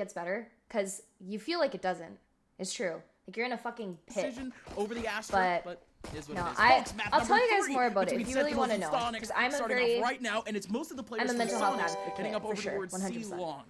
gets better because you feel like it doesn't. It's true. Like you're in a fucking pit. Decision over the asterisk, but is what no, it is. Folks, Map I'll tell you guys three more about it between if you really want to know. Soniqs, Because I'm a starting very, off right now, and it's most of the players I'm a from mental health Soniqs advocate, heading up for over sure, towards 100%. C-Long.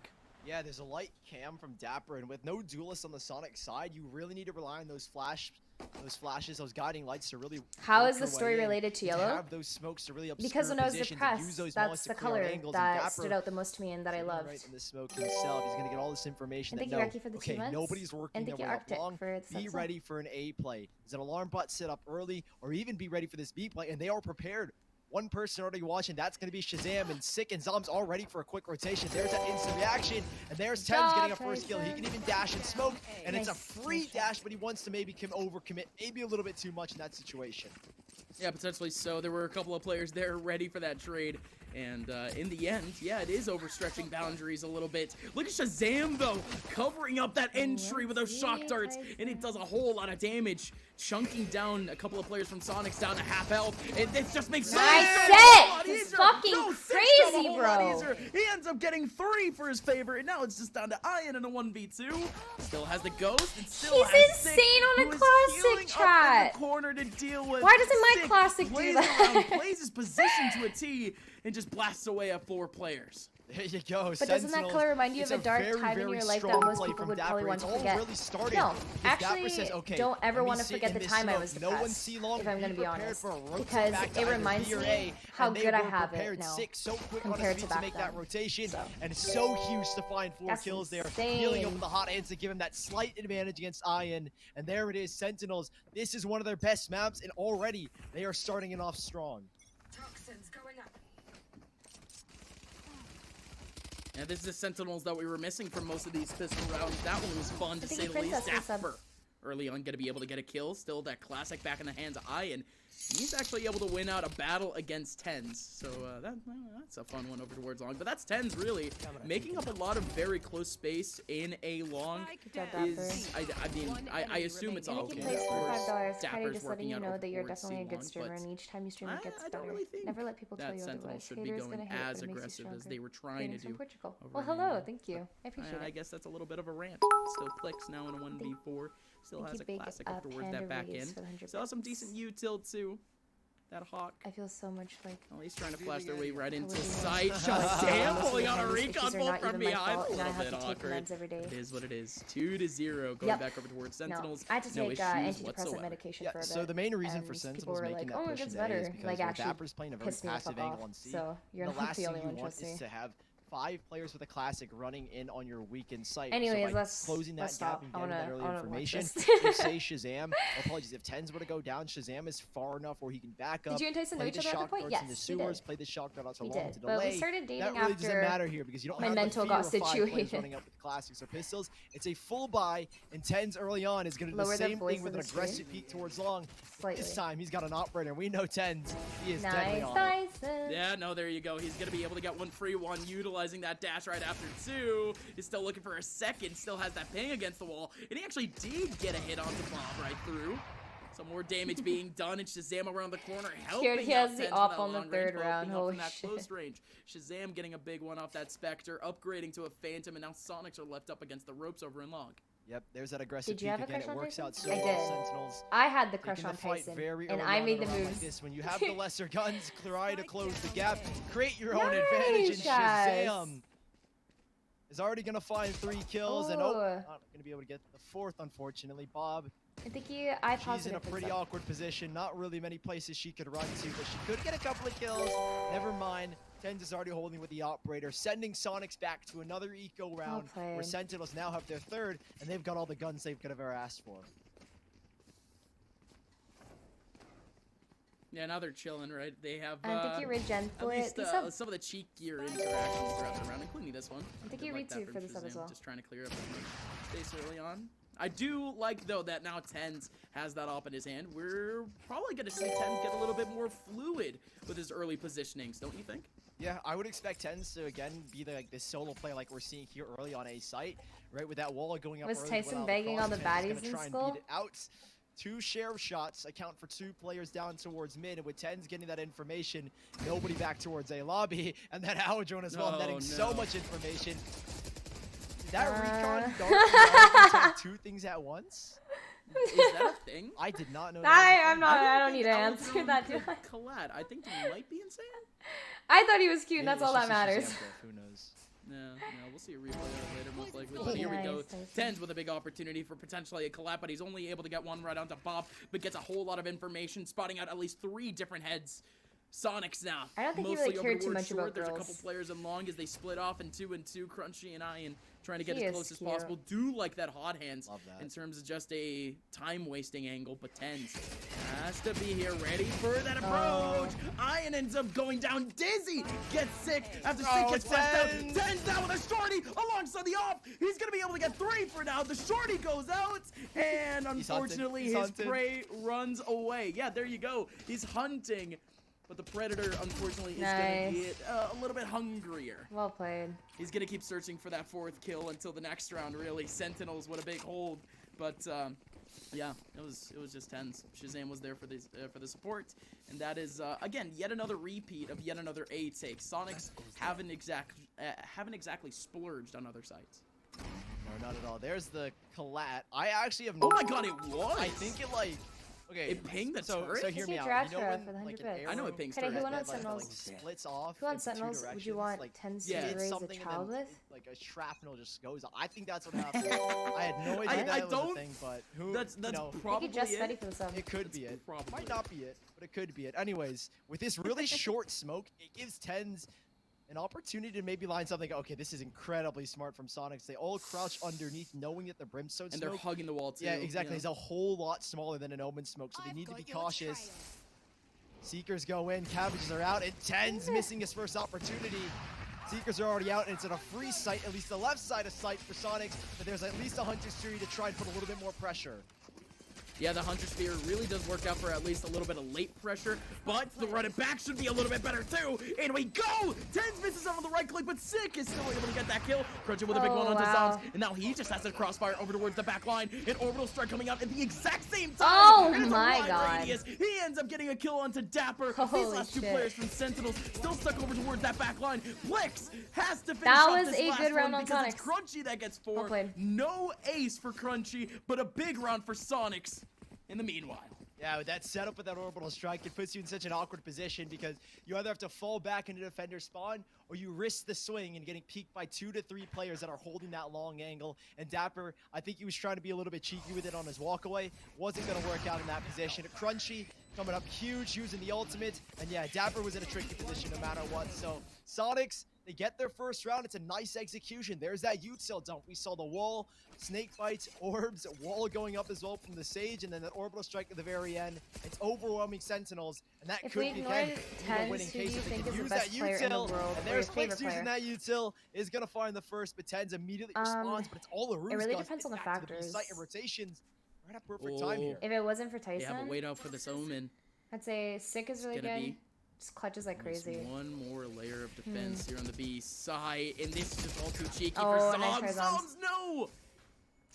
Yeah, there's a light cam from dapr, and with no duelists on the Sonic side, you really need to rely on those flashes, those guiding lights to really. How is the story related to yellow? Have those smokes to really because when I was depressed, that's the color that stood out the most to me and that I loved. Right in the smoke himself, he's gonna get all this information. And that thank you, Rocky, for the 2 months. Nobody's working their way up long. Be ready for an A play. Is an alarm bot set up early, or even be ready for this B play, and they are prepared. One person already watching, that's going to be Shahzam, and Sick and Zombs all ready for a quick rotation. There's that instant reaction, and there's TENZ getting a first kill. He can even dash and smoke, and it's a free dash, but he wants to maybe overcommit, maybe a little bit too much in that situation. Yeah, potentially so. There were a couple of players there ready for that trade. And in the end, yeah, it is overstretching boundaries a little bit. Look at Shahzam, though, covering up that entry with those shock darts, and it does a whole lot of damage, chunking down a couple of players from Soniqs down to half health. It just makes It's fucking crazy, bro. He ends up getting 3 for his favor, and now it's just down to Ian in a 1v2. Still has the ghost, and still has insane Sick, on a who is classic healing chat. up in the corner to deal with. Why doesn't my Sick classic do plays that? around, plays his position to a T, and just blasts away at 4 players. There you go. But doesn't that color remind you of a dark time in your life that most people would probably want to forget? Really no, actually, says, okay, don't ever want to forget the time I was depressed, if I'm going to be honest. Because it reminds me how good I have it now compared to back then. Rotation, and it's so huge to find 4 kills there. Healing up with the hot hands to give him that slight advantage against Ian. And there it is, Sentinels. This is one of their best maps, and already they are starting it off strong. Toxins going up. Yeah, this is the Sentinels that we were missing from most of these pistol rounds. That one was fun to say the least. dapr early on going to be able to get a kill. Still that classic back in the hands of Ian. He's actually able to win out a battle against TENZ. So that's a fun one over towards long. But that's TENZ really making up a lot of very close space in a long. I assume it's all okay. $5. Kyedae just letting you know that you're definitely a good streamer, and each time you stream it gets better. Never let people tell you otherwise. Should be going as aggressive as they were trying to do. Well, hello, thank you. I appreciate it. I guess that's a little bit of a rant. Still clicks now in a 1v4. Still has a classic up towards that back end. Still has some decent util too. That hawk. I feel so much like. Well, he's trying to flash their way right into sight. Shahzam pulling on a recon bolt from behind. A little bit awkward. It is what it is. 2-0. Going back over towards Sentinels. I had to take antidepressant medication for a bit. So the main reason for Sentinels making that push today is because dapr's playing a very passive angle on C. So you're not the only one, trust me. To have 5 players with a classic running in on your weakened site. Anyways, so by let's closing that gap and getting that early information. You say Shahzam. Apologies, if TENZ were to go down, Shahzam is far enough where he can back up. Did you and Tyson know each other at the point? Yes, in the sewers, play the shock dart out so long to delay. But we started dating that really after doesn't matter here because you don't my have mental got situated. running up with classics or pistols. It's a full buy, and TENZ early on is going to do the same thing with an aggressive peek towards long. This time he's got an operator. We know TENZ. He is deadly on it. Yeah, no, there you go. He's going to be able to get one free one utilizing that dash right after 2. He's still looking for a second. Still has that ping against the wall. And he actually did get a hit onto Bob right through. Some more damage being done, and Shahzam around the corner helping. He has the op on the 3rd round. Holy shit. Close range. Shahzam getting a big one off that Spectre, upgrading to a Phantom, and now Soniqs are left up against the ropes over in long. Yep, there's that aggressive peek again. It works out so well. Sentinels. I had the crush on Tyson, and I made the moves. Like this. When you have the lesser guns, try to close the gap, create your own advantage, and Shahzam is already going to find 3 kills, and not going to be able to get the 4th, unfortunately. Bob, she's in a pretty awkward position. Not really many places she could run to, but she could get a couple of kills. Never mind. TENZ is already holding with the operator, sending Soniqs back to another eco round where Sentinels now have their 3rd, and they've got all the guns they could have ever asked for. Yeah, now they're chilling, right? They have thank you, Regen, for at least some of the cheekier interactions throughout the round, including this one. Thank you, Reltuc, for the sub as well. Just trying to clear up space early on. I do like, though, that now TENZ has that op in his hand. We're probably going to see TENZ get a little bit more fluid with his early positionings, don't you think? Yeah, I would expect TENZ to, again, be like this solo play like we're seeing here early on A site, right? With that wall going up Was Tyson banging on the baddies in school? 2 share shots account for 2 players down towards mid, and with TENZ getting that information, nobody back towards A lobby, and then Aljon as well, netting so much information. That recon dart take two things at once? Is that a thing? I did not know I that. don't need to answer that. Do I? Kyedae, I think he might be insane. I thought he was cute. And Maybe that's all it's that just a matters. Shazam buff, who knows? No, we'll see a replay of it later, most likely. But here we go. TENZ with a big opportunity for potentially a collab, but he's only able to get one right onto Bob, but gets a whole lot of information, spotting out at least 3 different heads. Soniqs now. I don't think he mostly really cared over too much short. about There's girls. a couple players in long as they split off in 2 and 2. Crunchie and Ian trying to get He as is close as cute. possible. Do like that hot hands Love that. in terms of just a time-wasting angle, but TENZ has to be here, ready for that approach. Ian ends up going down. Dizzy gets sick after Sick gets flashed out. TENZ down with a shorty alongside the off. He's gonna be able to get 3 for now. The shorty goes out, and unfortunately his prey runs away. Yeah, there you go. He's hunting. But the Predator, unfortunately, is going to get a little bit hungrier. Well played. He's going to keep searching for that 4th kill until the next round, really. Sentinels, what a big hold. But, yeah, it was just TENZ. Shazam was there for the support. And that is, again, yet another repeat of yet another A take. Soniqs haven't exactly splurged on other sites. No, not at all. There's the collat. I actually have no... Oh my god, it was! I think it, like... Okay, it pinged the turret? So hear me out. You know when, like, an arrow, I know it pings Kyedae, who turret. won on like, Sentinels? splits off Who on into 2 Sentinels would you directions, want like, TENZ hits to raise a something and child then, with? like a shrapnel just goes off. I think that's what happened. I had no idea that was a thing, but who? That's you know, probably He just it. ready for the sub. It could be it. Probably Might not be it, but it could be it. Anyways, with this really short smoke, it gives TENZ an opportunity to maybe line something. Okay, this is incredibly smart from Soniqs. They all crouch underneath, knowing that the brimstone and smoke. they're hugging the wall too. Yeah, exactly. You It's know? a whole lot smaller than an omen smoke, so they need to be cautious. Seekers go in, cabbages are out, and TENZ missing his first opportunity. Seekers are already out, and it's at a free site, at least the left side of sight for Soniqs, but there's at least a Hunter's Fury to try and put a little bit more pressure. Yeah, the Hunter Spear really does work out for at least a little bit of late pressure, but the run it back should be a little bit better too. In we go! TENZ misses out on the right click, but Sick is still able to get that kill. Crunchie with a big one onto zombs, and now he just has to crossfire over towards the back line. An orbital strike coming out at the exact same time. Oh and it's my a wide god. radius. He ends up getting a kill onto dapr. Holy These last 2 shit. players from Sentinels still stuck over towards that back line. Blix has to finish That off was this a last good round one on because it's Soniqs. Crunchie that gets Well 4. played. No ace for Crunchie, but a big round for Soniqs. In the meanwhile. Yeah, with that setup with that orbital strike, it puts you in such an awkward position because you either have to fall back into defender spawn or you risk the swing and getting peeked by 2 to 3 players that are holding that long angle. And dapr, I think he was trying to be a little bit cheeky with it on his walkaway. Wasn't going to work out in that position. Crunchie coming up huge, using the ultimate. And yeah, dapr was in a tricky position no matter what. So Soniqs, they get their first round. It's a nice execution. There's that util dump. We saw the wall, snake bites, orbs, wall going up as well from the Sage, and then that orbital strike at the very end. It's overwhelming Sentinels, and that If could we be ignore again TENZ, a winning who do case you if they think can is the use best that player in the util. world, And or there's your Flix favorite using that util, is gonna find the first, but TENZ immediately responds, but it's all the runes. It really guys. depends on the It's back to B factors. site and rotations. Right at perfect time here. If it wasn't for Yeah, but Tyson, wait out for this omen. I'd say Sick is really gonna good. be Just clutches like Just crazy. one more layer of defense here on the B side, and this is just all too cheeky Oh, for nice Zombs. try, Zombs. Zombs, no!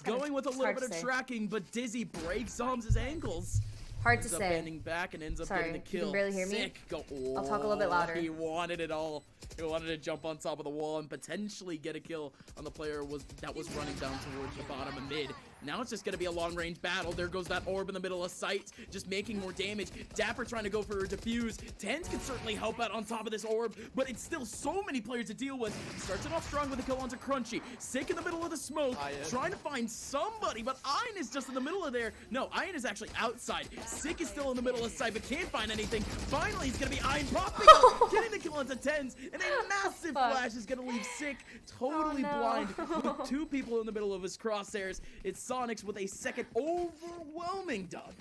kinda- Going with a it's little hard bit to of say. tracking, but Dizzy breaks Zombs' ankles. Hard to Ends up say. bending back and ends up Sorry, getting the you kill. can barely hear me? Sick. Go. I'll talk a little bit louder. He wanted it all. He wanted to jump on top of the wall and potentially get a kill on the player that was running down towards the bottom and mid. Now it's just going to be a long-range battle. There goes that orb in the middle of sight, just making more damage. dapr trying to go for a defuse. TENZ can certainly help out on top of this orb, but it's still so many players to deal with. Starts it off strong with a kill onto Crunchie. Sick in the middle of the smoke, trying to find somebody, but Ian is just in the middle of there. No, Ian is actually outside. Sick is still in the middle of sight, but can't find anything. Finally, it's going to be Ian popping up, getting the kill onto TENZ, and a massive flash is going to leave Sick totally blind with 2 people in the middle of his crosshairs. It's Soniqs with a second overwhelming dub.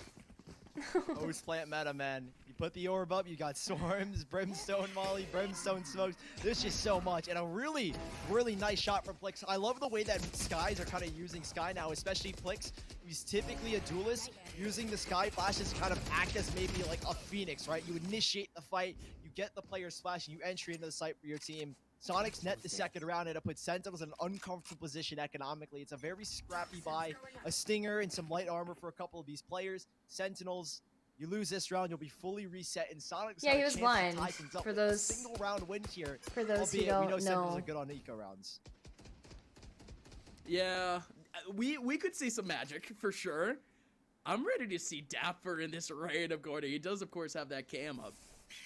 Always plant meta, man. You put the orb up, you got swarms, brimstone molly, brimstone smokes. There's just so much, and a really, really nice shot from Flix. I love the way that Skies are kind of using Sky now, especially Flix. He's typically a duelist, using the Sky flashes to kind of act as maybe like a phoenix, right? You initiate the fight, you get the player splash, and you entry into the site for your team. Soniqs net the second round, and it puts Sentinels in an uncomfortable position economically. It's a very scrappy buy, a stinger and some light armor for a couple of these players. Sentinels, you lose this round, you'll be fully reset. And Soniqs Yeah, have he a was chance blind to tie things up for with those- a single round win here. For those who Albeit, we know don't Sentinels know. are good on eco rounds. Yeah, we could see some magic for sure. I'm ready to see dapr in this raid of Kyedae. He does, of course, have that cam up,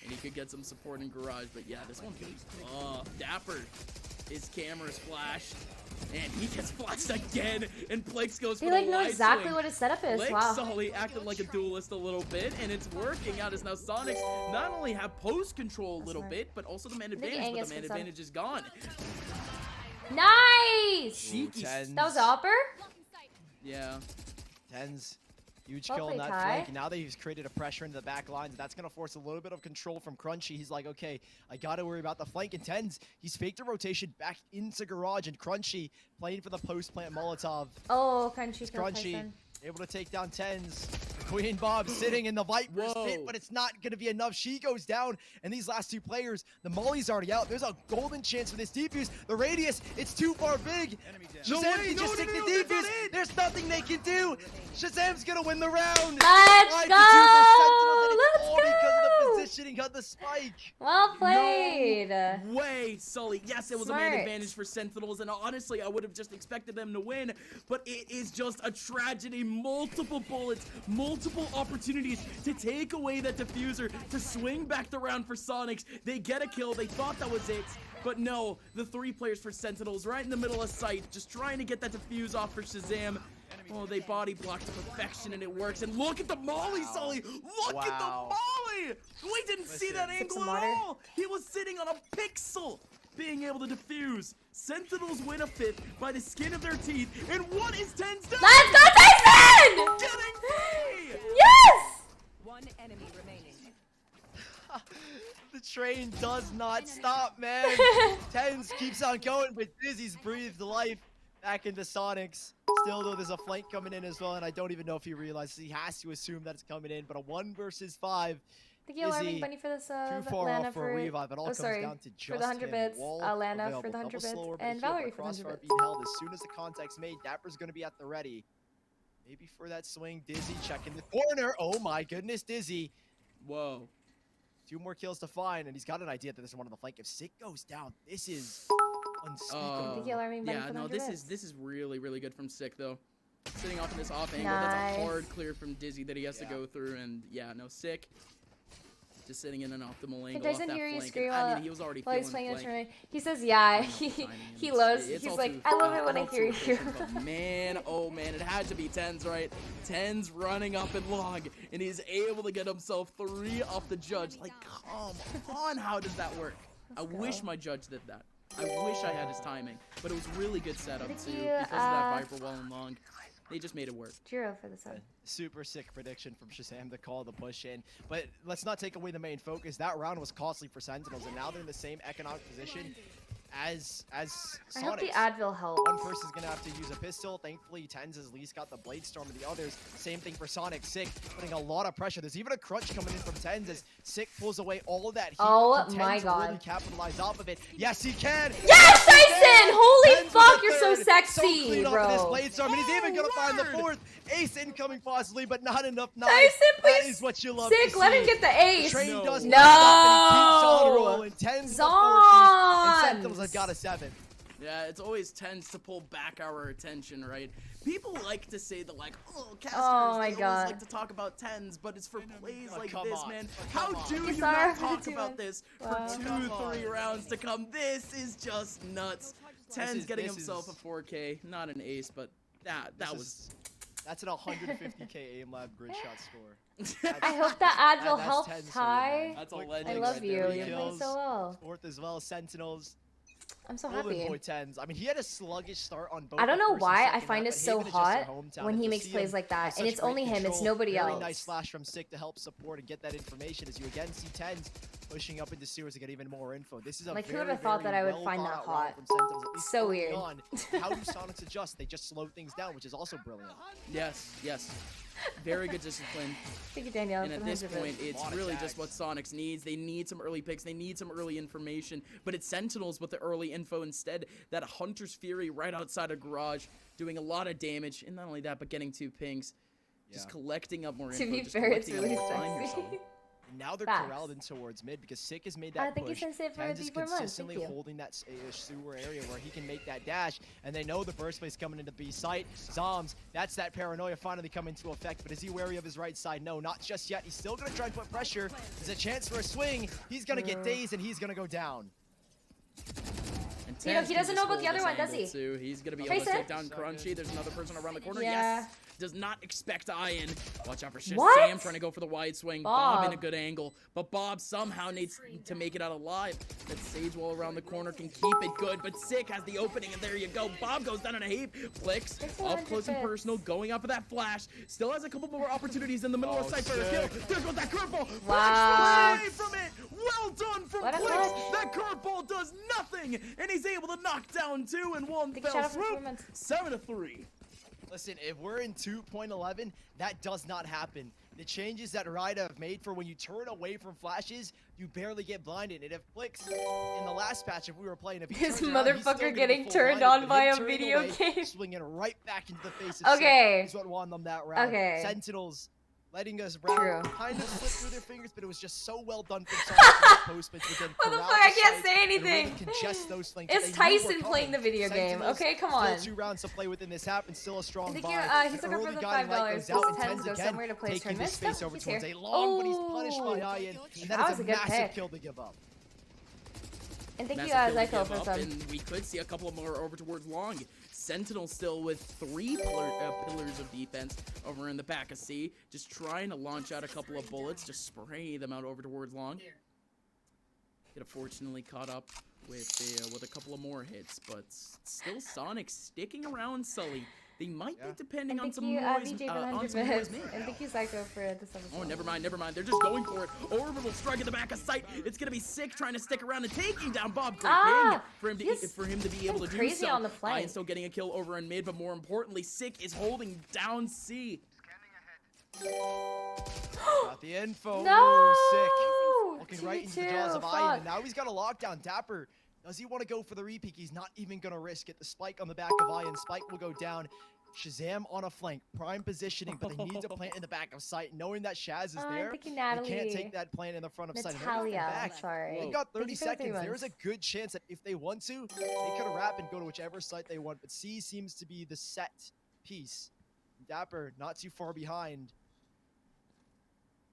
and he could get some support in garage. But yeah, this one goes off. Dapr, his camera's flashed, and he gets flashed again. And Plex goes for the They like know wide exactly swing. what his setup is. Plex Wow. Sully acted like a duelist a little bit, and it's working out as now Soniqs not only have post control a little bit, but also the man advantage. But the man advantage is gone. Nice. TENZ. That was Opper. Yeah. TENZ. Huge Well kill on played, that Kai. flank. Now that he's created a pressure into the back lines, that's going to force a little bit of control from Crunchy. He's like, okay, I got to worry about the flank. And TENZ, he's faked a rotation back into garage. And Crunchy playing for the post-plant Molotov. Oh, Crunchy. Crunchy able to take down TENZ. Queen Bob sitting in the Viper's pit, but it's not going to be enough. She goes down, and these last two players, the Molly's already out. There's a golden chance for this defuse. The radius, it's too far big. Shazam can just take the defuse. There's nothing they can do. Shazam's going to win the round. Let's go. Let's all because of the go. positioning of the spike. Well played. No way, Sully. Yes, it was a man Smart. advantage for Sentinels, and honestly, I would have just expected them to win, but it is just a tragedy. Multiple bullets, multiple opportunities to take away that diffuser, to swing back the round for Soniqs. They get a kill. They thought that was it, but no. The 3 players for Sentinels right in the middle of sight, just trying to get that diffuse off for Shazam. Oh, they body blocked to perfection, and it works. And look at the molly, Sully. Look at the molly. We didn't see that angle at all. He was sitting on a pixel, being able to defuse. Sentinels win a 5th by the skin of their teeth. And what is TENZ doing? Let's go, Tyson! Getting free! Yes! One enemy remaining. The train does not stop, man. TENZ keeps on going, but Dizzy's breathed life back into Soniqs. Still, though, there's a flank coming in as well, and I don't even know if he realizes. He has to assume that it's coming in, but a 1 versus 5. Thank you, alarming bunny, for this. Too far Lana off for a revive. It all comes down to just for the 100 bits. Lana Lana available. for the 100 Double bits. slower, but And a heal by Valerie for the 100 Crossfire bits. being held as soon as the contact's made. Dapper's going to be at the ready. Maybe for that swing. Dizzy checking the corner. Oh my goodness, Dizzy. Whoa. 2 more kills to find, and he's got an idea that this is one of the flank. If Sick goes down, this is unspeakable. Thank you, alarming bunny, Yeah, for the no, 100 this is really, really good from Sick, though. Sitting off in this off angle, that's a hard clear from Dizzy that he has to go through, and yeah, no, Sick. Just sitting in an optimal angle off that Tyson hear you flank. scream I mean, he was already while he's feeling playing the flank. instrument? He says, yeah. Timing, He it's- loves. it's He's all like, too- I love it when I all hear too you. efficient, but man, oh man, it had to be TENZ, right? TENZ running up in log, and he's able to get himself 3 off the judge. Like, come on, how does that work? I wish my judge did that. I wish I had his timing, but it was really good setup Thank too, you, because of that Viper wall and long. They just made it work. 0 for the sub. Super sick prediction from Shazam to call the push in. But let's not take away the main focus. That round was costly for Sentinels, and now they're in the same economic position as I Soniqs. hope the Advil helps. One person's gonna have to use a pistol. Thankfully, TENZ has at least got the Blade Storm, and the others, same thing for Sonic. Sick, putting a lot of pressure. There's even a crunch coming in from TENZ as Sick pulls away all of that heat. Oh Can my TENZ God. really capitalize off of it? Yes, he can! Yes, he Tyson! can! Holy TENZ with fuck, the you're so third. sexy, So clean off of this bro. Blade Storm, and he's even gonna find the word. 4th. Ace incoming possibly, but not enough knives. Tyson, That please. is what you love Sick, to let see. him get the ace. Train No. does No. not stop, and he keeps on rolling. TENZ the 4th, and Sentinels have got a 7th. Yeah, it's always tends to pull back our attention, right? People like to say that, like, oh, casters, Oh my they God. always like to talk about TENZ, but it's for plays like come this, on. man. Oh, How come on. do you Sorry not for talk the about 2-1. this Wow. for 2, Come on. 3 rounds to come? This is just nuts. TENZ getting this himself is- a 4K, not an ace, but that was... That's an 150k aim lab grid shot score. I hope that Advil that's helps, 10 for Ty. you, That's a Quick legend I flicks, love right you. there. three You're playing kills, so well. 4th as well, Sentinels. I'm so Golden happy. boy TENZ. I mean, he had a sluggish start on both. I don't the know first and why I second find map, it but so Haven is just their hot hometown, when and he to makes see plays him like that, have and such it's only great him, it's control, nobody very else. nice flash from Sick to help support and get that information as you again see TENZ pushing up into sewers to get even more info. This is a Like, who very, would have thought very that I would well find thought that out round hot? from Sentinels, at least So early weird. on. How do Sonics adjust? They just slow things down, which is also brilliant. Yes, yes. Very good discipline. Thank you, Danielle. And for at the this 100 point, bits. it's Lot of really tags. just what Soniqs needs. They need some early picks. They need some early information. But it's Sentinels with the early info instead. That Hunter's Fury right outside of Garage, doing a lot of damage. And not only that, but getting 2 pings. Just Yeah. collecting up more To info. be just fair, it's collecting up really more time sexy. yourself. Now they're Facts. corralled in towards mid because Sick has made that Thank you, push. Sensei, for TENZ the is 4 months. Thank consistently you. holding that sewer area where he can make that dash, and they know the burst plays coming into B site. Zombs, that's that paranoia finally coming into effect, but is he wary of his right side? No, not just yet. He's still going to try and put pressure. There's a chance for a swing. He's going to get dazed, and he's going to go down. And You know, TENZ he can doesn't just know about hold the other this one, does angle he? Too. He's going to be Trace able to it? take down Crunchy. There's another person around the corner. Yeah. Yes. Does not expect Ian. Watch out for Shazam What? trying to go for the wide swing. Bob in a Bob. good angle. But Bob somehow needs to make it out alive. That Sage wall around the corner can keep it good. But Sick has the opening, and there you go. Bob goes down in a heap. Flicks up close and personal, going up with that flash. Still has a couple more opportunities in the middle of the site for a kill. There's with that curveball. Wow. Away from it. Well done from What a Flicks. clutch. That curveball does nothing, and he's able to knock down 2 in one Big shout fell out for swoop. performance. 7-3. Listen, if we're in 2.11, that does not happen. The changes that Ryder have made for when you turn away from flashes, you barely get blinded. And if Flicks, in the last patch, if we were playing, if he This turns around, he's still motherfucker gonna be getting full turned blinded, on but him by a turning video away, game. swinging right back into the face of Okay. Sick is what won them that round. Okay. Sentinels letting us True. kind of slip through their fingers, but it was just so well done from Soniqs post splits within Motherfucker, corral I the can't site say and really anything. congest those flanks. It's They knew were Tyson playing coming. the video game. Sentinels, Okay, come on. Still 2 rounds to play within this half and still a strong Thank buy. you. He's The looking for early the guiding light $5. goes out, and Does TENZ TENZ go again somewhere to play taking tournaments? his space No, over he's towards here. a long, but he's punished Oh. by Ian, and That that was is a a good massive pick. kill to give up. And thank you, Massive kill to Zyko, give for up, some. and we could see a couple more over towards long. Sentinel still with 3 pillars of defense over in the back of C, just trying to launch out a couple of bullets, just spray them out over towards long. Get unfortunately caught up with a couple of more hits, but still Soniqs sticking around Sully. They might be depending And on thank some you, noise, VJ, for the on 100 some noise bits. made. And thank you, Zyko, for the 7. Oh, never mind. They're just going for it. Orbital strike at the back of sight. It's gonna be Sick trying to stick around and taking down Bob. Great ping for him to be able to do crazy so. on the flank. Ian still getting a kill over in mid, but more importantly, Sick is holding down C. Got the info. No! Sick. Looking right into the 2v2, jaws of Ian, fuck. and now he's got a lockdown. dapr. Does he want to go for the repeat? He's not even going to risk it. The spike on the back of Ian. Spike will go down. Shazam on a flank. Prime positioning, but they need to plant in the back of sight. Knowing that Shaz is there, thank you, they Natalie. can't take that plant in the front of sight. And they're Natalia, looking back. sorry. They've got Thank 30 you for the 3 seconds. There's a months. good chance that if they want to, they could wrap and go to whichever site they want. But C seems to be the set piece. dapr not too far behind.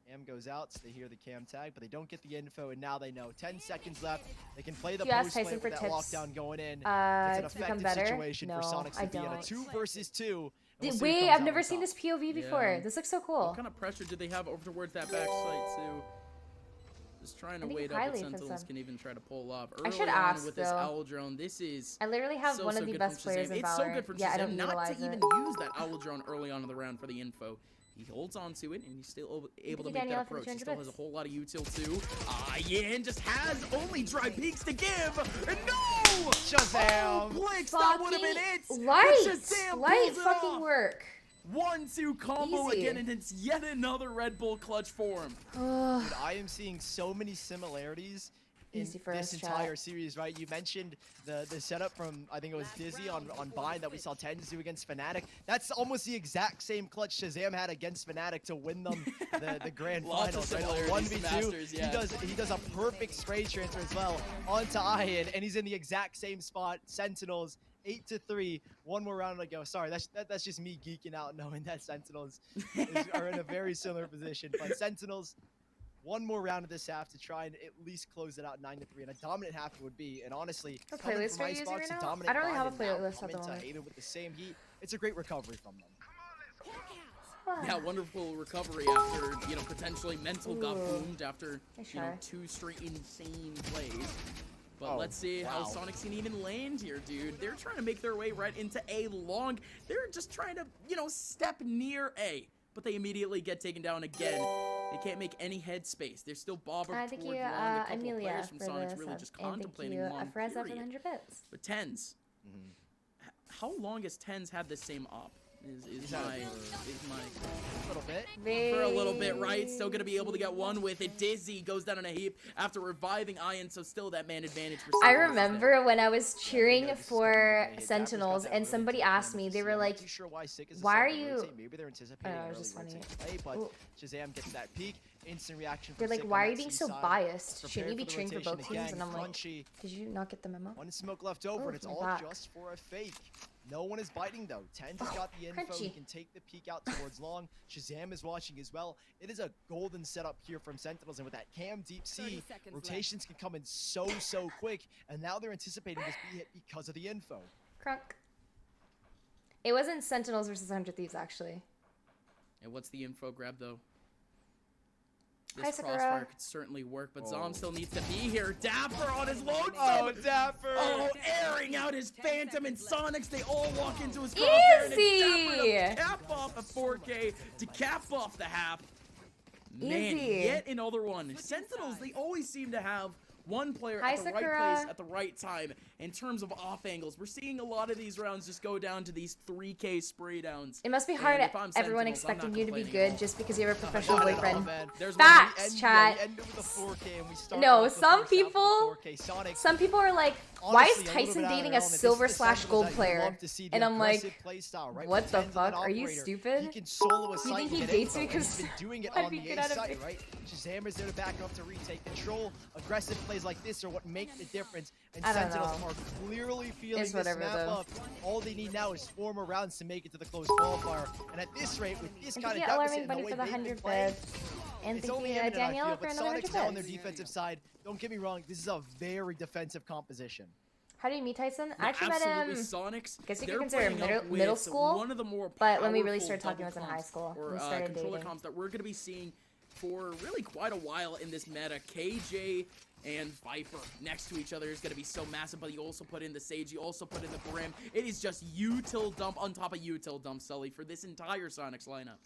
Cam goes out, so they hear the cam tag, but they don't get the info, and now they know. 10 seconds left. They can play the You asked post Tyson play with for that tips, lockdown going in. It's an to become effective better? situation No, for Soniqs I to be in a don't. 2 versus 2. and we'll see who Wait, comes I've out never on seen top. this POV before. Yeah. This looks so cool. What kind of pressure do they have over towards that back site too? Just trying to I think wait up highly if for Sentinels some. can even try to pull off. I should Early on ask, with this though. owl drone, this is I literally have one of the good best from players Shazam. in It's Valorant. so good for Yeah, I don't Shazam not utilize to even it. use that owl drone early on in the round for the info. He holds on to it, and he's still able to you, make Danielle, that for the approach. He 200 still has a bits. whole lot of util too. Ian just has only dry peaks to give, and no! Shazam! Blix, that would have been it! Fucking But light! Shazam Light pulls it fucking off. work. 1-2 combo Easy. again, and it's yet another Red Bull clutch for him. Dude, I am seeing so many similarities in Easy for this us, entire chat. series, right? You mentioned the setup from, I think it was Dizzy on Bind that we saw TENZ do against Fnatic. That's almost the exact same clutch Shazam had against Fnatic to win them the grand Lots of finals, right? similarities to 1v2, Masters, yeah. he does a perfect spray transfer as well onto Ian, and he's in the exact same spot. Sentinels 8-3, 1 more round to go. Sorry, that's just me geeking out knowing that Sentinels are in a very similar position, but Sentinels 1 more round of this half to try and at least close it out 9-3, and a dominant half it would be. And honestly, What coming playlist from are you using Icebox right to now? dominant I don't really have a Bind and now playlist at the coming to moment. Haven with the same heat, it's a great recovery from them. Yeah, wonderful recovery after, potentially mental got Ooh. boomed after, Nice try. 2 straight insane plays. But Oh, let's see how wow. Soniqs can even land here, dude. They're trying to make their way right into A long. They're just trying to, step near A. But they immediately get taken down again. They can't make any headspace. They're still bobbing Thank towards you, long. A couple of Amelia, players from for Soniqs the really sub. just And thank contemplating you, long Freza, for the period. 100 bits. But TENZ, how long has TENZ had the same op? Is my A little bit. for a little bit, right? Still gonna be able to get one with it. Dizzy goes down in a heap after reviving Ian, so still that man advantage for I Sentinels. remember when I was cheering This is for coming to me. Sentinels, Dapr's got that and really somebody good asked plan me, to they see. were I'm like, not too sure why Sick is why are deciding to you- rotate. Maybe they're anticipating I don't know, an it was early just rotate funny. play, but Ooh. Shazam gets that peek. instant reaction. They're like, Sick why on are that you being C so side. biased? Prepare Shouldn't you for be the cheering for rotation both teams? again. And I'm like, Crunchy. did you not get the memo? One smoke left over, Oh, and it's my all back. just for a fake. No one is biting though. TENZ has got the info. crunchy. He can take the peek out towards long. Shahzam is watching as well. It is a golden setup here from Sentinels, and with that cam deep C, rotations can come in so quick. And now they're anticipating this B hit because of the info. Crunk. It wasn't Sentinels versus 100 Thieves actually. And what's the info grab though? Hi, This Sakura. crossfire could certainly work, but Zom still needs to be here. Dapr on his lonesome. Oh, dapr! Oh, airing out his Phantom and Soniqs. They all walk into his crossfire. And it's dapr to cap off a 4K, to cap off the half. Man, Easy. yet another one. Sentinels, they always seem to have one player Hi, at the Sakura. right place at the right time in terms of off angles. We're seeing a lot of these rounds just go down to these 3K spray downs. It must be And hard if I'm everyone Sentinels, I'm expecting not you to be complaining at good all. just because you have a professional Not at all, boyfriend. man. There's Facts, We chat. ended with a 4K and we started No, off the some first half with a people- 4K. Sonic, Some people are like, why is honestly, a little Tyson bit out of dating their a element. This is silver the slash Sentinels gold that you player? love to see, the And I'm like, aggressive play style, right? what With the TENZ as an fuck? Are you operator, stupid? He can solo a You site think and he get dates info, me and he's 'cause been doing it I'd on be the good A at site, everything. right? Shahzam is there to back up to retake control. Aggressive plays like this are what make the difference. And I don't Sentinels know. are clearly feeling It's this whatever, map though. up. All they need now is 4 more rounds to make it to the closed qualifier. And at this rate, with this And kind thank of you, deficit Alarming and the Bunny, way for the they've been 100 playing, bits. And it's thank only you, imminent, I Daniela, feel, for but another Soniqs 100 now on their bits. defensive side. Don't get me wrong, this is a very defensive composition. How did you meet Tyson? I actually met Absolutely, him. Soniqs. Guess you could they're consider playing middle- up with middle school, One of the more but when we really powerful started talking double was in high comps school. or We started controller dating. comps that we're going to be seeing for really quite a while in this meta. KJ and Viper next to each other is going to be so massive, but you also put in the Sage, you also put in the Brim. It is just util dump on top of util dump, Sully, for this entire Soniqs lineup.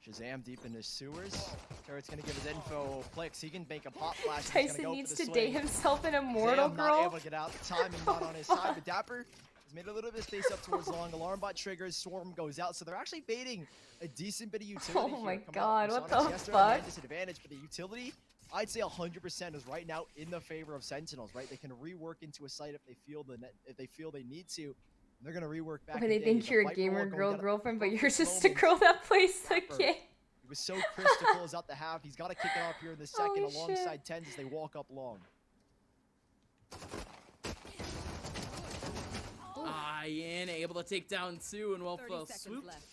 Shahzam deep in the sewers. Turret's gonna give his info. Clicks, he can make a pop flash. He's Tyson gonna go needs for the to swing. date himself an immortal Shahzam girl. not able to get out. The timing not on his side, but dapr has made a little bit of space up towards long. Alarm bot triggers, Swarm goes out, so they're actually baiting a decent bit of utility. Oh my here coming out God, from what Soniqs. the Yes, they're at a fuck? disadvantage, but the utility, I'd say 100% is right now in the favor of Sentinels. Right, they can rework into a site if they feel they need to. They're gonna rework back. When they in think days. you're a Viper gamer wall going girl down girlfriend, but at you're the just a moment. girl that plays the Dapr. game. He was so crisp to close out the half. He's got to kick it off here in the second Holy alongside TENZ as they walk up long. Ian able to take down 2 and well 30 seconds swoop. left.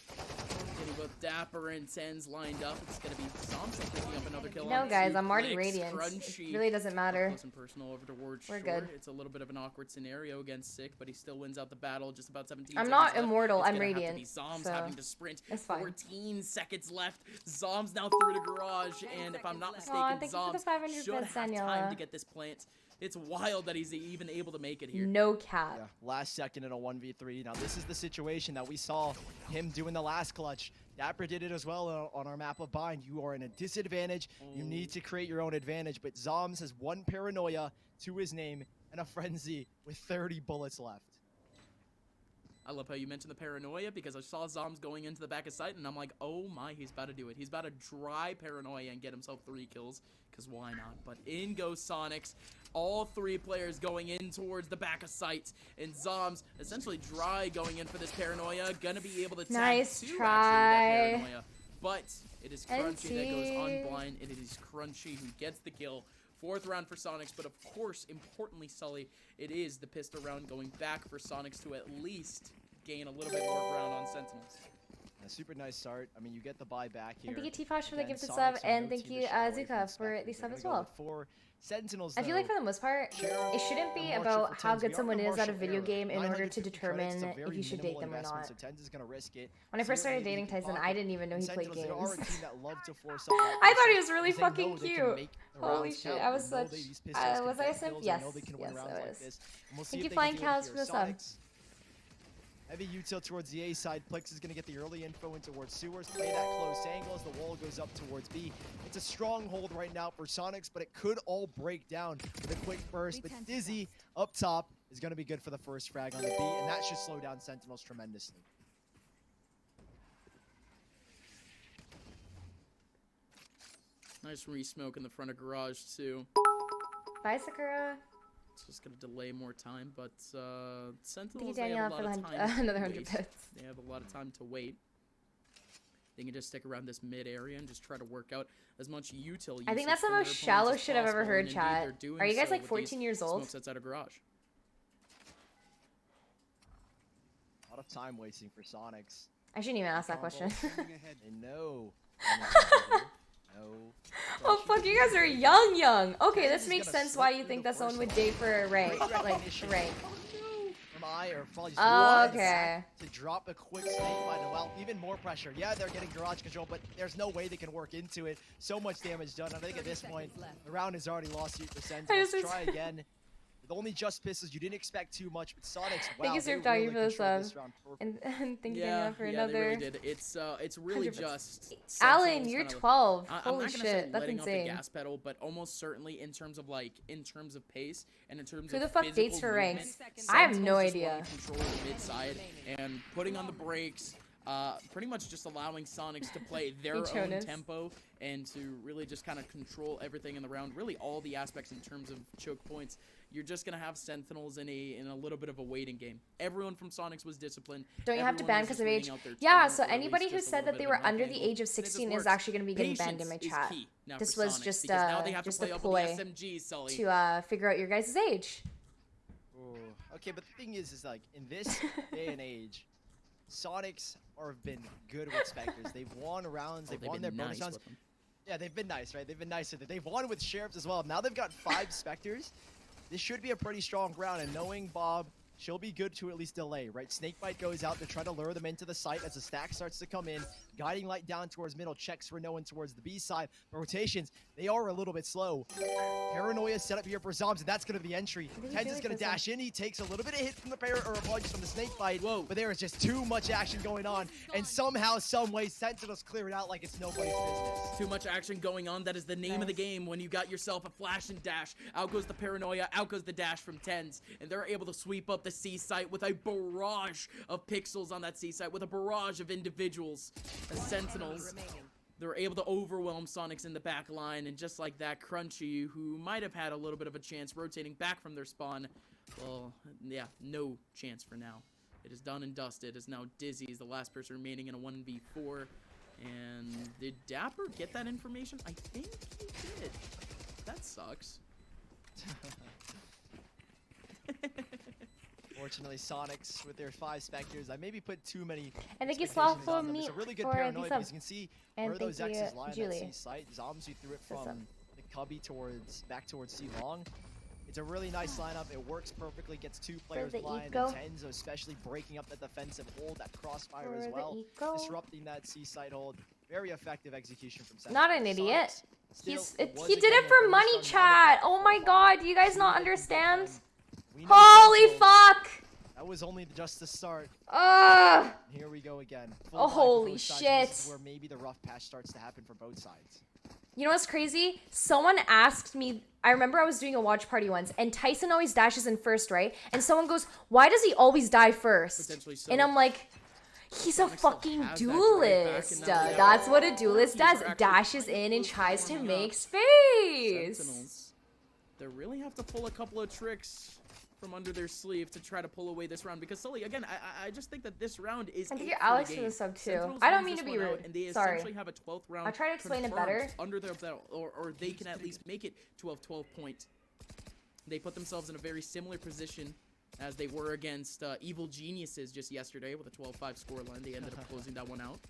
Getting both Dapr and TENZ lined up. It's going to be Thompson picking up another kill. No, on guys, Swoop. I'm already Relyks, radiant. Crunchy. It really doesn't matter. Close and personal over towards We're short. good. It's a little bit of an awkward scenario against Sick, but he still wins out the battle. Just about 17 I'm seconds not left. immortal, It's I'm gonna have to radiant, be Zombs so having to sprint. it's fine. 14 seconds left. Zombs now through the garage, and if I'm not mistaken, Aw, thank you for the Zombs 500 should bits, have time Daniela. to get this plant. It's wild that he's even able to make it here. No cap. Yeah, last second in a 1v3. Now this is the situation that we saw him do in the last clutch. dapr did it as well on our map of Bind. You are in a disadvantage. You need to create your own advantage. But Zombs has 1 paranoia to his name and a frenzy with 30 bullets left. I love how you mentioned the paranoia because I saw Zombs going into the back of sight and I'm like, oh my, he's about to do it. He's about to dry paranoia and get himself 3 kills because why not? But in goes Soniqs. All 3 players going in towards the back of sight and Zombs essentially dry going in for this paranoia. Gonna be able to tag Nice 2 try. actually with that paranoia. But it is Crunchy NT. that goes unblind and it is Crunchy who gets the kill. 4th round for Soniqs, but of course, importantly, Sully, it is the pistol round going back for Soniqs to at least gain a little bit more ground on Sentinels. A super nice start. I mean, you get the buy back here. And thank you, T-Fosh, for the Again, gifted Soniqs sub, have and no thank team you, to shy away from Zuka, for Spectre. the They're sub gonna as go well. with 4 Sentinels, I feel like though. for the most part, it shouldn't be about how good someone is at a video game in order to determine if you should date them or not. So TENZ is gonna risk it. When I first started dating Tyson, I didn't even know he played Sentinels, they are a games. team that love to force up I thought he was really because they know fucking they can cute. make the Holy rounds shit, count. I was They know such. these pistols can Was I a get simp? kills. They Yes, know they can win yes, rounds I like was. this. And we'll see Thank if you, they Flying can do it Cows, here. for the sub. Soniqs, heavy util towards the A side. Plix is going to get the early info in towards sewers. Play that close angle as the wall goes up towards B. It's a stronghold right now for Soniqs, but it could all break down with a quick burst. But Dizzy up top is going to be good for the first frag on the B, and that should slow down Sentinels tremendously. Nice re-smoke in the front of garage too. Bye, Sakura. It's just gonna delay more time, but Thank you, Sentinels, they have Daniela, a for lot the of time to another 100 wait. bits. They have a lot of time to wait. they can just stick around this mid area and just try to work out as much util. I think that's the most shallow shit I've ever heard, chat. Are you guys like 14 years old? Smoke sets out of garage. A lot of time wasting for Soniqs. I shouldn't even ask that question. No. Oh fuck, you guys are young. Okay, this makes sense why you think that someone would date for a rank, like rank. Or probably just okay. To drop a quick snake bite. Well, even more pressure. Yeah, they're getting garage control, but there's no way they can work into it. So much damage done. I think at this point, the round is already lost to Sentinels. Try again. With only just pistols, you didn't expect too much, but Soniqs, wow, thank you, Sir Doggy, for the sub. And thank you for another. They really did. It's really 100%. just. Alan, you're 12. I'm Holy not gonna shit, say that's letting insane. off the gas pedal, but almost certainly in terms of pace and in terms Who of the fuck dates for ranks? I have no idea. Control the mid side and putting on the brakes. Pretty much just allowing Soniqs to play their own tempo and to really just kind of control everything in the round. Really, all the aspects in terms of choke points. You're just gonna have Sentinels in a little bit of a waiting game. Everyone from Soniqs was disciplined. Don't you have to ban because of age? Yeah. So anybody who said that they were under the age of 16 is actually gonna be getting banned in my chat. This was just a ploy to figure out your guys' age. Ooh. Okay, but the thing is like in this day and age, Soniqs have been good with Spectres. They've won rounds. They've won their bonus rounds. Yeah, they've been nice, right? They've been nice with it. They've won with Sheriffs as well. Now they've got 5 Spectres. This should be a pretty strong round, and knowing Bob, she'll be good to at least delay, right? Snakebite goes out to try to lure them into the site as the stack starts to come in. Guiding light down towards middle, checks for no one towards the B side. But rotations, they are a little bit slow. Paranoia set up here for zombs, and that's going to be the entry. TENZ is going to dash in. He takes a little bit of hit from the apologies from the snakebite. Whoa. But there is just too much action going on. And somehow, some way, Sentinels clear it out like it's nobody's business. Too much action going on. That is the name of the game when you got yourself a flash and dash. Out goes the Paranoia, out goes the dash from TENZ. And they're able to sweep up the C site with a barrage of pixels on that C site, with a barrage of individuals. As Sentinels, they were able to overwhelm Soniqs in the back line, and just like that, Crunchy, who might have had a little bit of a chance rotating back from their spawn, well, yeah, no chance for now. It is done and dusted, as now Dizzy is the last person remaining in a 1v4. And did dapr get that information? I think he did. That sucks. Fortunately, Soniqs with their 5 Spectres. I maybe put too many. And thank you, Slav, for me. It's a really good Paranoia because you can see where those X's lie on that C site. Zombs, you threw it from the cubby back towards C long. It's a really nice lineup. It works perfectly. Gets 2 players blind. And TENZ, especially breaking up that defensive hold, that crossfire as well, disrupting that C site hold. Very effective execution from Sentinels. Not an idiot. He did it for money, chat. Oh my god, do you guys not understand? Holy fuck! That was only just the start. Here we go again. Oh, holy shit. This is where maybe the rough patch starts to happen for both sides. You know what's crazy? Someone asked me, I remember I was doing a watch party once, and Tyson always dashes in first, right? And someone goes, why does he always die first? So. And I'm like, he's a fucking duelist. That's what a duelist does. Dashes in and tries to make space. Sentinels, they really have to pull a couple of tricks from under their sleeve to try to pull away this round, because Sully, again, I just think that this round is. I think you're Alex for the sub too. I don't mean to be rude. And they Sorry. essentially have a 12th round. I'll try to explain it better. Under their belt, or they can at least make it to a 12 point. They put themselves in a very similar position as they were against Evil Geniuses just yesterday with a 12-5 scoreline. They ended up closing that one out.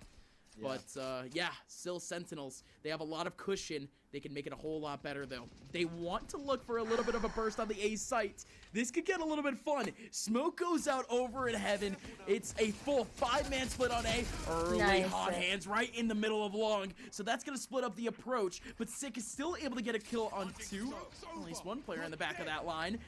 Yeah. But, yeah, still Sentinels. They have a lot of cushion. They can make it a whole lot better, though. They want to look for a little bit of a burst on the A site. This could get a little bit fun. Smoke goes out over in heaven. It's a full 5-man split on A. Early hot hands right in the middle of long. So that's going to split up the approach. But Sick is still able to get a kill on 2. At least 1 player in the back of that line.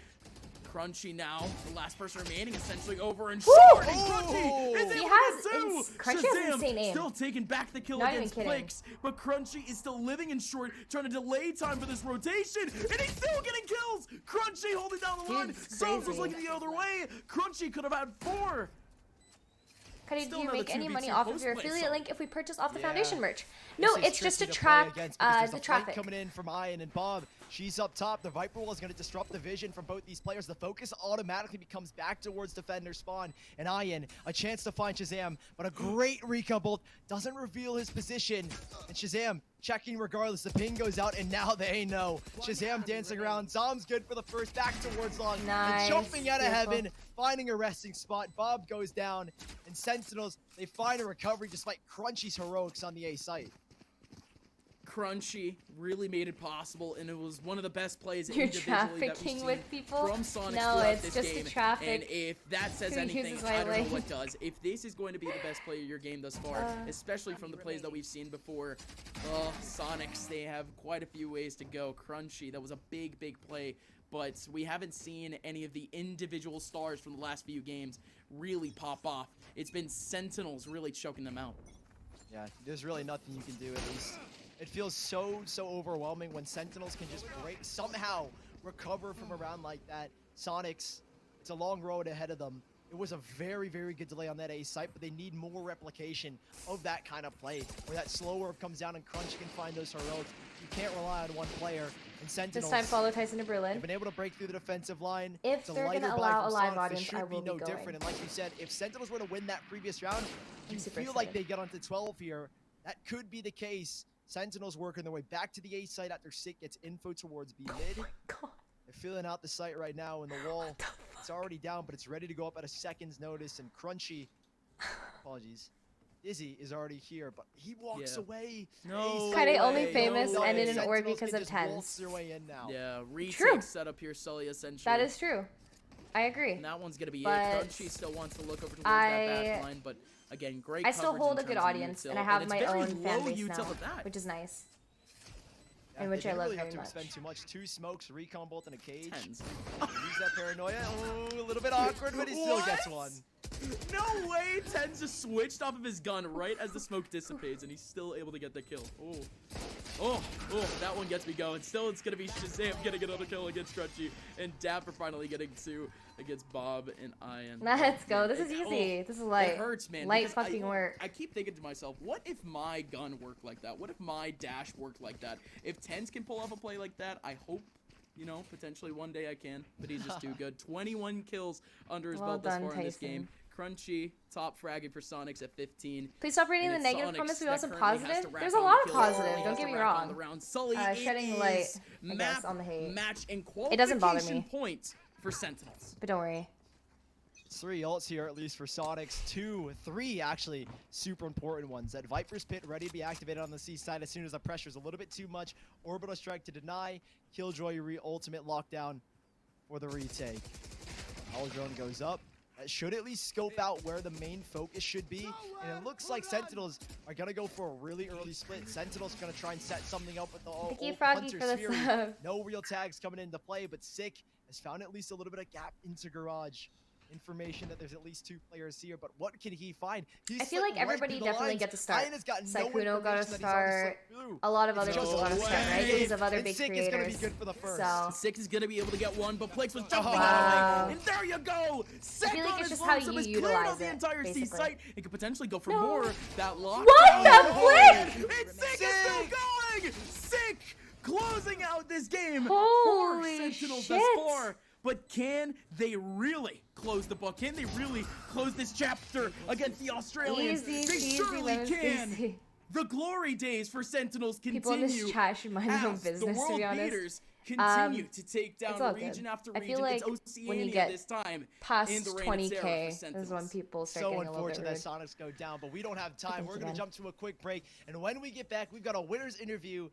Crunchy now, the last person remaining, essentially over and short. And Crunchy is able to Crunchy has insane aim. Still taking back the kill against Blakes, but Crunchy is still living in short, trying to delay time for this rotation, and he's still getting kills. Crunchy holding down the line. Zombs was looking the other way. Crunchy could have had 4. Kyedae, do you make any money off of your affiliate link if we purchase off the foundation merch? No, it's just to track the traffic. Coming in from Ian and Bob. She's up top. The Viper Wall is going to disrupt the vision from both these players. The focus automatically becomes back towards defender spawn. And Ian, a chance to find Shahzam, but a great recon bolt doesn't reveal his position. And Shahzam checking regardless. The ping goes out, and now they know. Shahzam dancing around. Zom's good for the first, back towards long. Nice. And jumping out of heaven, finding a resting spot. Bob goes down, and Sentinels, they find a recovery despite Crunchy's heroics on the A site. Crunchy really made it possible, and it was one of the best plays You're individually that we've trafficking seen with people? from Soniqs No, throughout it's this just game. the traffic. And if that says Who anything, uses I my don't lane. know what does. If this is going to be the best play of your game thus far, especially from the plays that we've seen before, Soniqs, they have quite a few ways to go. Crunchy, that was a big, big play, but we haven't seen any of the individual stars from the last few games really pop off. It's been Sentinels really choking them out. Yeah, there's really nothing you can do, at least. It feels so overwhelming when Sentinels can just somehow recover from a round like that. Soniqs, it's a long road ahead of them. It was a very, very good delay on that A site, but they need more replication of that kind of play, where that slow orb comes down and Crunch can find those heroics. You can't rely on one player. And Sentinels, This time follow Tyson to Berlin. they've been able to break through the defensive line. If It's a they're going lighter to buy allow from a live Soniqs. audience, This I should will be be no going. different. And like you said, if Sentinels were to win that previous round, you super feel like excited. they get onto 12 here. That could be the case. Sentinels working their way back to the A site after Sick gets info towards B mid. God. They're filling out the site right now, and the wall, it's already down, but it's ready to go up at a second's notice. And Crunchy, apologies, Dizzy is already here, but he walks away. No Kyedae way, only famous no and in way. an orb Sentinels because can of just waltz TENZ. their way in now. Yeah, True. retake setup here, Sully, essentially. That is true. I agree. And that one's going to be But it. Crunchy still wants to look over towards that back line, but again, great I still coverage hold in a good terms of audience, util, and I have it's my very own fan low base util now, at that. which is nice. Yeah, And which they I didn't love really have very to much. expend too much. 2 smokes, recon bolt, and a cage. TENZ. Use that paranoia. Oh, a little bit awkward, but he still gets one. No way! TENZ just switched off of his gun right as the smoke dissipates, and he's still able to get the kill. Oh, that one gets me going. Still, it's gonna be Shahzam getting another kill against Crunchy, and dapr finally getting 2 against Bob and Ian. Let's go. This is easy. This is light. It hurts, man. Light because fucking work. I keep thinking to myself, what if my gun worked like that? What if my dash worked like that? If TENZ can pull off a play like that, I hope, you know, potentially one day I can. But he's just too good. 21 kills under his Well belt thus done, far in this Tyson. game. Crunchy, top fragging for Soniqs at 15. Please stop reading the And negative Soniqs comments. We that want some currently has positive. to rack There's a on lot the of kills, positive. has Don't to get me rack on wrong. the round. Sully, it Shedding is light, I guess, map, on the hate. match, and It doesn't bother qualification me. point for Sentinels. But don't worry. 3 ults here, at least for Soniqs. 3 actually super important ones. That Viper's Pit ready to be activated on the C side as soon as the pressure's a little bit too much. Orbital Strike to deny. Killjoy ultimate lockdown for the retake. Hull drone goes up. That should at least scope out where the main focus should be. And it looks like Sentinels are going to go for a really early split. Sentinels going to try and set something up with the Thank you, old Froggy, Hunter's for the Fury. sub. No real tags coming into play, but Sick has found at least a little bit of gap into Garage. Information that there's at least 2 players here, but what can he find? I feel like everybody definitely gets a start. Sykkuno got a start. A lot of other It's people got a just start, right? Because of other And big Sick is gonna be creators. good for the first. So, Six is gonna be able to get one, but Plakes was jumping Oh. out of the Wow. way, and there you go. Sick feel like on it's his just how lonesome you is cleared utilize out the it, entire C basically. site. It could potentially go for No. more. That lock. What the flick? It's Sick is still Sick. going. Sick closing out this game Holy for Sentinels shit. thus far. But can they really close the book? Can they really close this chapter against the Australians? Easy They peasy, certainly lemon can. squeezy. The glory days for Sentinels continue. People in this chat should mind their own as the business, to world be honest. beaters continue to take it's all down good. region after I region. feel like It's when you Oceania get this time Past in the reign of 20k terror for is when Sentinels. people start So getting a little bit unfortunate rude. that Soniqs go down, but we don't have time. Thank We're you, going to Ben. jump to a quick break, and when we get back, we've got a winner's interview.